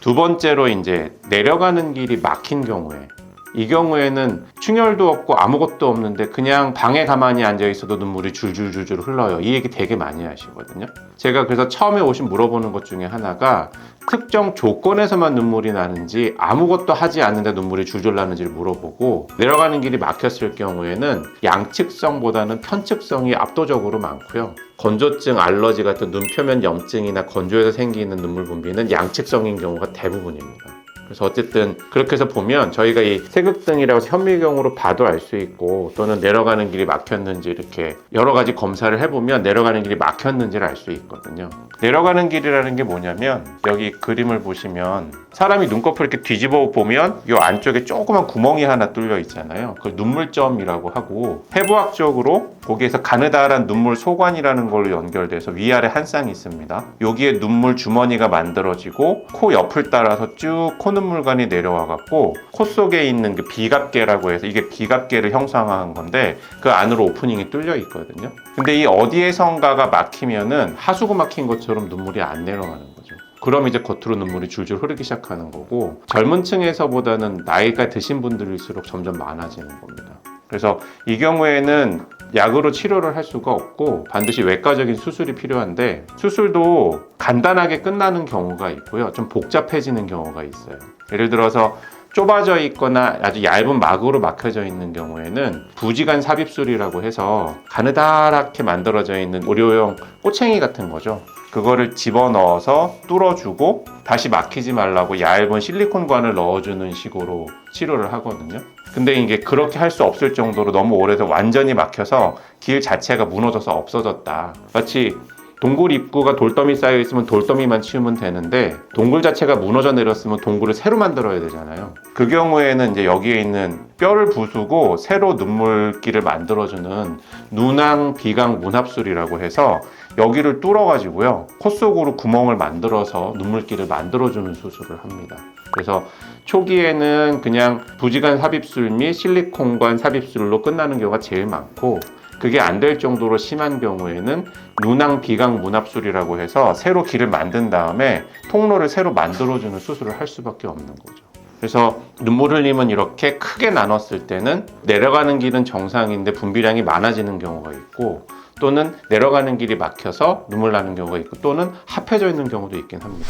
두 번째로 이제 내려가는 길이 막힌 경우에, 이 경우에는 충혈도 없고 아무것도 없는데 그냥 방에 가만히 앉아 있어도 눈물이 줄줄줄줄 흘러요. 이 얘기 되게 많이 하시거든요. 제가 그래서 처음에 오신 물어보는 것 중에 하나가 특정 조건에서만 눈물이 나는지 아무것도 하지 않는데 눈물이 줄줄 나는지를 물어보고, 내려가는 길이 막혔을 경우에는 양측성보다는 편측성이 압도적으로 많고요. 건조증, 알러지 같은 눈 표면 염증이나 건조해서 생기는 눈물 분비는 양측성인 경우가 대부분입니다. 그래서 어쨌든 그렇게 해서 보면 저희가 이 색극등이라고 해서 현미경으로 봐도 알 수 있고, 또는 내려가는 길이 막혔는지 이렇게 여러 가지 검사를 해보면 내려가는 길이 막혔는지를 알 수 있거든요. 내려가는 길이라는 게 뭐냐면, 여기 그림을 보시면 사람이 눈꺼풀 이렇게 뒤집어 보면 이 안쪽에 조그만 구멍이 하나 뚫려 있잖아요. 그걸 눈물점이라고 하고, 해부학적으로 거기에서 가느다란 눈물 소관이라는 걸로 연결돼서 위아래 한 쌍이 있습니다. 여기에 눈물 주머니가 만들어지고 코 옆을 따라서 쭉 코눈물관이 내려와 갖고 코 속에 있는 그 비갑계라고 해서, 이게 비갑계를 형성한 건데 그 안으로 오프닝이 뚫려 있거든요. 근데 이 어디에선가가 막히면은 하수구 막힌 것처럼 눈물이 안 내려가는 거죠. 그럼 이제 겉으로 눈물이 줄줄 흐르기 시작하는 거고, 젊은 층에서보다는 나이가 드신 분들일수록 점점 많아지는 겁니다. 그래서 이 경우에는 약으로 치료를 할 수가 없고 반드시 외과적인 수술이 필요한데, 수술도 간단하게 끝나는 경우가 있고요, 좀 복잡해지는 경우가 있어요. 예를 들어서 좁아져 있거나 아주 얇은 막으로 막혀져 있는 경우에는 부지간 삽입술이라고 해서 가느다랗게 만들어져 있는 의료용 꼬챙이 같은 거죠. 그거를 집어넣어서 뚫어주고 다시 막히지 말라고 얇은 실리콘관을 넣어주는 식으로 치료를 하거든요. 근데 이게 그렇게 할 수 없을 정도로 너무 오래돼서 완전히 막혀서 길 자체가 무너져서 없어졌다. 마치 동굴 입구가 돌더미 쌓여 있으면 돌더미만 치우면 되는데 동굴 자체가 무너져 내렸으면 동굴을 새로 만들어야 되잖아요. 그 경우에는 이제 여기에 있는 뼈를 부수고 새로 눈물길을 만들어주는 눈왕 비강 문합술이라고 해서 여기를 뚫어가지고요, 코 속으로 구멍을 만들어서 눈물길을 만들어주는 수술을 합니다. 그래서 초기에는 그냥 부지간 삽입술 및 실리콘관 삽입술로 끝나는 경우가 제일 많고, 그게 안 될 정도로 심한 경우에는 눈왕 비강 문합술이라고 해서 새로 길을 만든 다음에 통로를 새로 만들어주는 수술을 할 수밖에 없는 거죠. 그래서 눈물 흘림은 이렇게 크게 나눴을 때는 내려가는 길은 정상인데 분비량이 많아지는 경우가 있고, 또는 내려가는 길이 막혀서 눈물 나는 경우가 있고, 또는 합해져 있는 경우도 있긴 합니다.